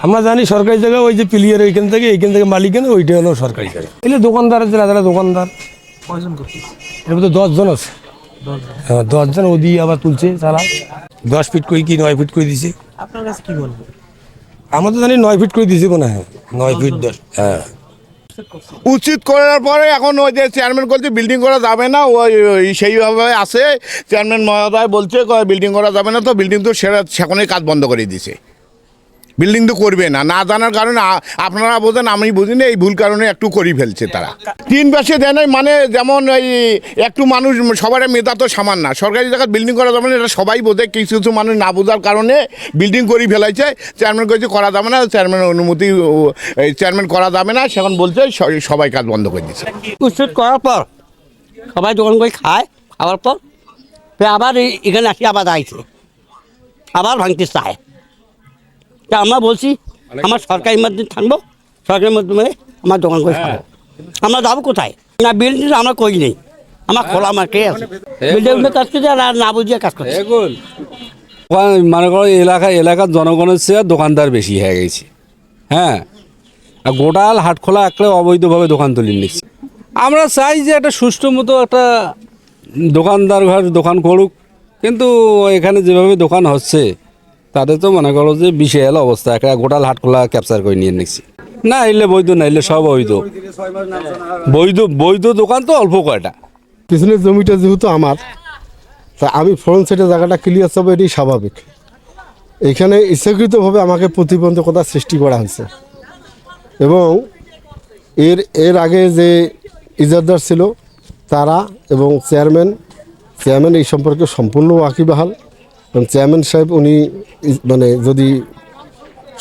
আমরা জানি সরকারি জায়গা ওই যে প্লেয়ার এইখান থেকে মালিক কেন ওইটা হলো সরকারি জায়গা। এলে দোকানদার যারা দোকানদার কয়জন করতেছে? এর মধ্যে 10 জন আছে। 10 জন ওদি আবার তুলছে তারা 10 ফিট করে কি 9 ফিট করে দিছে। আপনার কাছে কি বলবো? আমরা তো জানি 9 ফিট করে দিছে কোন, হ্যাঁ 9 ফিট 10। হ্যাঁ উচিত করার পরে এখন ওই যে চেয়ারম্যান বলছে বিল্ডিং করা যাবে না, ওই সেইভাবে আছে। চেয়ারম্যান মহোদয় বলছে বিল্ডিং করা যাবে না, তো বিল্ডিং তো সেখানে কাজ বন্ধ করে দিয়েছে। বিল্ডিং তো করবে না, না জানার কারণে আপনারা বোঝেন আমি বুঝি না, এই ভুল কারণে একটু করে ফেলছে তারা। 3 পাশে দেয় নাই, মানে যেমন এই একটু মানুষ সবার মেধা তো সমান না। সরকারি জায়গায় বিল্ডিং করা যাবে না এটা সবাই বোঝে, কিছু কিছু মানুষ না বোঝার কারণে বিল্ডিং করে ফেলাইছে। চেয়ারম্যান করেছে করা যাবে না, চেয়ারম্যানের অনুমতি চেয়ারম্যান করা যাবে না, সেখন বলছে সবাই কাজ বন্ধ করে দিচ্ছে। উচ্ছেদ করার পর সবাই দোকান করে খায়, খাওয়ার পর আবার এখানে আসি আবার আইছে, আবার ভাঙতে চায়। তা আমরা বলছি আমার সরকারি মাধ্যমে থাকবো, সরকারের মাধ্যমে আমার দোকান করে খাবো। আমরা যাবো কোথায়? না বিল্ডিং আমরা করি নেই, আমার খোলা মাঠে আছে। বিল্ডিং কাজ করছে আর না বুঝিয়ে কাজ করছে। মনে করো এলাকার জনগণের চেয়ে দোকানদার বেশি হয়ে গেছে। হ্যাঁ, আর গোটাল হাটখোলা একটা অবৈধভাবে দোকান তুলে নিচ্ছে। আমরা চাই যে একটা সুষ্ঠু মতো একটা দোকানদার ঘর দোকান করুক, কিন্তু এখানে যেভাবে দোকান হচ্ছে তাতে তো মনে করো যে বিশাল অবস্থা, একটা গোটাল হাটখোলা ক্যাপচার করে নিয়ে নিচ্ছি। না এলে বৈধ, না এলে সব বৈধ দোকান তো অল্প কয়টা। পিছনের জমিটা যেহেতু আমার, তা আমি ফ্রন্ট সাইডে জায়গাটা ক্লিয়ার হবে, এটি স্বাভাবিক। এখানে ইচ্ছাকৃতভাবে আমাকে প্রতিবন্ধকতা সৃষ্টি করা হয়েছে, এবং এর আগে যে ইজারদার ছিল তারা এবং চেয়ারম্যান এই সম্পর্কে সম্পূর্ণ ওয়াকিবহাল। এবং চেয়ারম্যান সাহেব উনি মানে যদি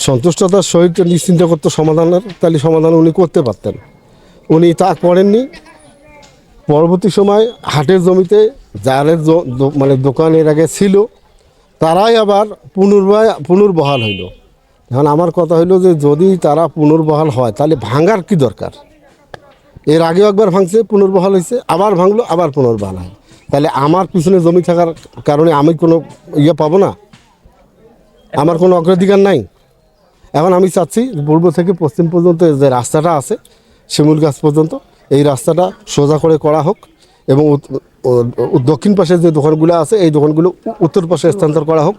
সন্তুষ্টতার সহিত নিশ্চিন্তা করতো সমাধানের, তাহলে সমাধান উনি করতে পারতেন। উনি তা করেননি। পরবর্তী সময় হাটের জমিতে যাদের মানে দোকান এর আগে ছিল তারাই আবার পুনর্বহাল হইল। এখন আমার কথা হইল যে যদি তারা পুনর্বহাল হয় তাহলে ভাঙার কি দরকার? এর আগেও একবার ভাঙছে, পুনর্বহাল হয়েছে, আবার ভাঙলো, আবার পুনর্বহাল হয়। তাহলে আমার পিছনে জমি থাকার কারণে আমি কোনো পাবো না? আমার কোনো অগ্রাধিকার নাই? এখন আমি চাচ্ছি পূর্ব থেকে পশ্চিম পর্যন্ত যে রাস্তাটা আছে শিমুল গাছ পর্যন্ত, এই রাস্তাটা সোজা করে করা হোক, এবং দক্ষিণ পাশে যে দোকানগুলো আছে এই দোকানগুলো উত্তর পাশে স্থানান্তর করা হোক।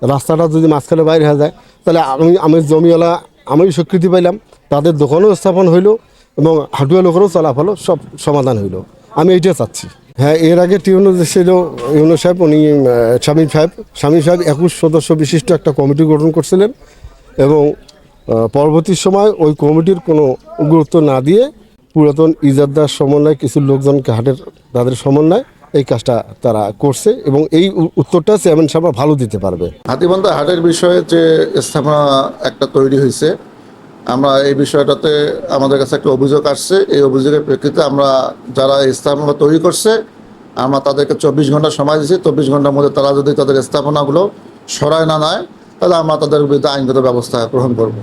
রাস্তাটা যদি মাঝখানে বাইরে হয়ে যায় তাহলে আমি জমিওয়ালা আমি স্বীকৃতি পাইলাম, তাদের দোকানও স্থাপন হইলো এবং হাটুয়া লোকেরও চলাফলও সব সমাধান হইলো। আমি এইটা চাচ্ছি। হ্যাঁ, এর আগে টিউনো যে ছিল ইউনো সাহেব, উনি শামীম সাহেব 21 সদস্য বিশিষ্ট একটা কমিটি গঠন করছিলেন, এবং পরবর্তী সময় ওই কমিটির কোনো গুরুত্ব না দিয়ে পুরাতন ইজারদার সমন্বয় কিছু লোকজনকে হাটের তাদের সমন্বয় এই কাজটা তারা করছে, এবং এই উত্তরটা চেয়ারম্যান সাহেব ভালো দিতে পারবে। হাতীবান্ধা হাটের বিষয়ে যে স্থাপনা একটা তৈরি হয়েছে, আমরা এই বিষয়টাতে আমাদের কাছে একটা অভিযোগ আসছে। এই অভিযোগের প্রেক্ষিতে আমরা যারা স্থাপনা তৈরি করছে আমরা তাদেরকে 24 ঘন্টা সময় দিচ্ছি। 24 ঘন্টার মধ্যে তারা যদি তাদের স্থাপনাগুলো সরায় না নেয় তাহলে আমরা তাদের বিরুদ্ধে আইনগত ব্যবস্থা গ্রহণ করব।